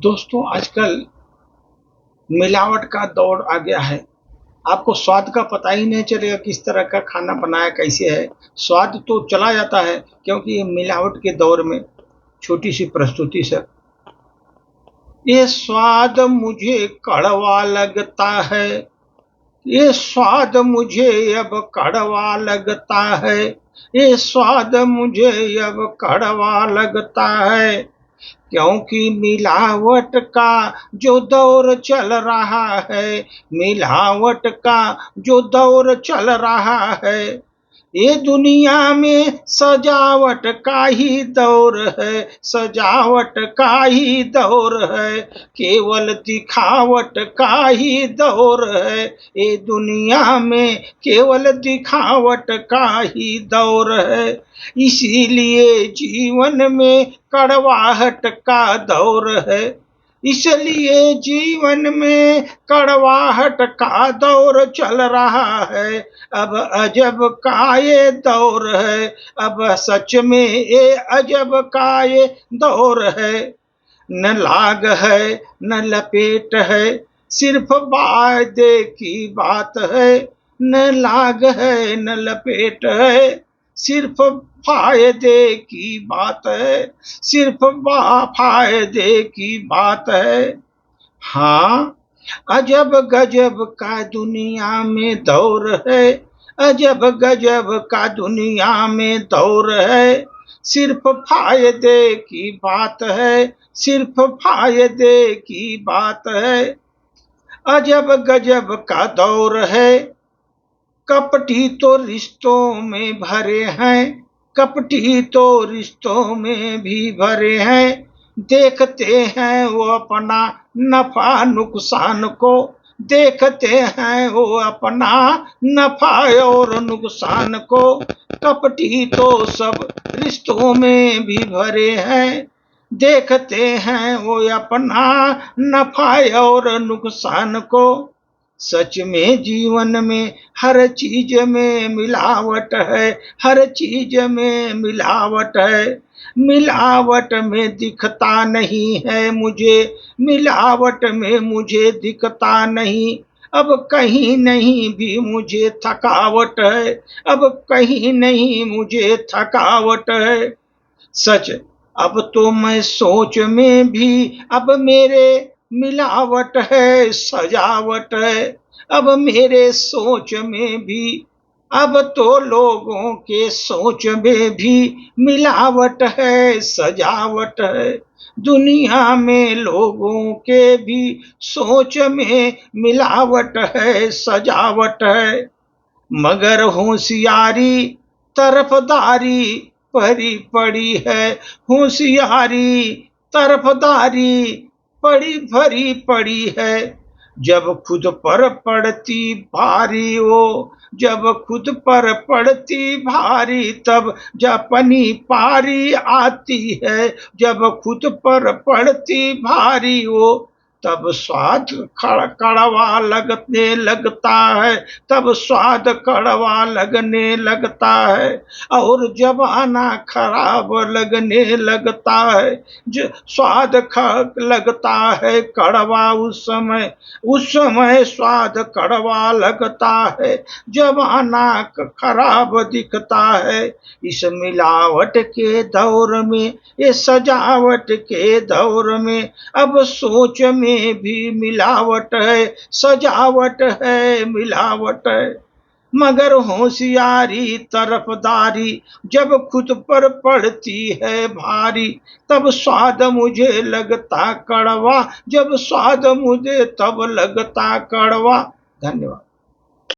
दोस्तों, आजकल मिलावट का दौर आ गया है। आपको स्वाद का पता ही नहीं चलेगा किस तरह का खाना बनाया कैसे है। स्वाद तो चला जाता है क्योंकि मिलावट के दौर में छोटी सी प्रस्तुति सर। ये स्वाद मुझे कड़वा लगता है, ये स्वाद मुझे अब कड़वा लगता है, ये स्वाद मुझे अब कड़वा लगता है। क्योंकि मिलावट का जो दौर चल रहा है, मिलावट का जो दौर चल रहा है, ये दुनिया में सजावट का ही दौर है, सजावट का ही दौर है, केवल दिखावट का ही दौर है। ये दुनिया में केवल दिखावट का ही दौर है। इसीलिए जीवन में कड़वाहट का दौर है, इसलिए जीवन में कड़वाहट का दौर चल रहा है। अब अजब का ये दौर है, अब सच में ये अजब का ये दौर है। न लाग है न लपेट है, सिर्फ वादे की बात है। न लाग है न लपेट है, सिर्फ फायदे की बात है, सिर्फ फायदे की बात है। हाँ, अजब गजब का दुनिया में दौर है, अजब गजब का दुनिया में दौर है। सिर्फ फायदे की बात है, सिर्फ फायदे की बात है। अजब गजब का दौर है, कपटी तो रिश्तों में भरे हैं, कपटी तो रिश्तों में भी भरे हैं। देखते हैं वो अपना नफा नुकसान को, देखते हैं वो अपना नफा और नुकसान को। कपटी तो सब रिश्तों में भी भरे हैं, देखते हैं वो अपना नफा और नुकसान को। सच में जीवन में हर चीज में मिलावट है, हर चीज में मिलावट है। मिलावट में दिखता नहीं है मुझे, मिलावट में मुझे दिखता नहीं। अब कहीं नहीं भी मुझे थकावट है, अब कहीं नहीं मुझे थकावट है। सच अब तो मैं सोच में भी अब मेरे मिलावट है, सजावट है। अब मेरे सोच में भी, अब तो लोगों के सोच में भी मिलावट है, सजावट है। दुनिया में लोगों के भी सोच में मिलावट है, सजावट है। मगर होशियारी तरफदारी भरी पड़ी है, होशियारी तरफदारी बड़ी भरी पड़ी है। जब खुद पर पड़ती भारी हो, जब खुद पर पड़ती भारी, तब जापनी पारी आती है। जब खुद पर पड़ती भारी हो, तब स्वाद कड़वा लगने लगता है, तब स्वाद कड़वा लगने लगता है। और जमाना खराब लगने लगता है, जो स्वाद लगता है कड़वा उस समय स्वाद कड़वा लगता है। जमाना खराब दिखता है। इस मिलावट के दौर में, ये सजावट के दौर में, अब सोच में भी मिलावट है, सजावट है, मिलावट है। मगर होशियारी तरफदारी जब खुद पर पड़ती है भारी, तब स्वाद मुझे लगता कड़वा, जब स्वाद मुझे तब लगता कड़वा। धन्यवाद।